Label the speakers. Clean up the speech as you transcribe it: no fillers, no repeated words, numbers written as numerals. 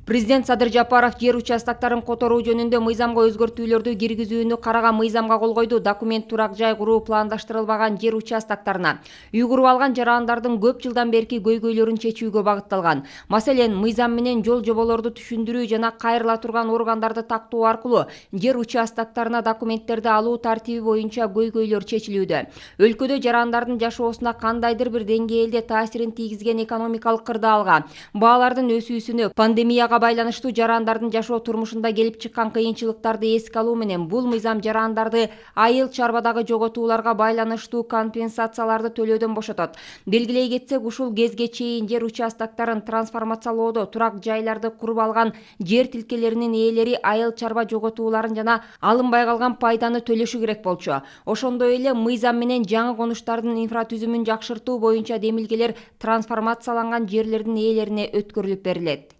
Speaker 1: Президент Садыр Жапаров жер участоктарын которуу жөнүндө мыйзамга өзгөртүүлөрдү киргизүүнү караган мыйзамга кол койду. Документ турак жай куруу пландаштырылбаган жер участоктарына үй куруп алган жарандардын көп жылдан берки көйгөйлөрүн чечүүгө багытталган. Маселен, мыйзам менен жол жоболорду түшүндүрүү жана кайрыла турган органдарды тактоо аркылуу жер участоктарына документтерди алуу тартиби боюнча көйгөйлөр чечилүүдө. Өлкөдө жарандардын жашоосуна кандайдыр бир деңгээлде таасирин тийгизген экономикалык кырдаалга, баалардын өсүүсүнө, пандемияга байланыштуу жарандардын жашоо турмушунда келип чыккан кыйынчылыктарды эске алуу менен бул мыйзам жарандарды айыл чарбадагы жоготууларга байланыштуу компенсацияларды төлөөдөн бошотот. Белгилей кетсек, ушул кезге чейин жер участоктарын трансформациялоодо турак жайларды куруп алган жер тилкелеринин ээлери айыл чарба жоготууларын жана алынбай калган пайданы төлөшү керек болчу. Ошондой эле мыйзам менен жаңы конуштардын инфратүзүмүн жакшыртуу боюнча демилгелер трансформацияланган жерлердин ээлерине өткөрүлүп берилет.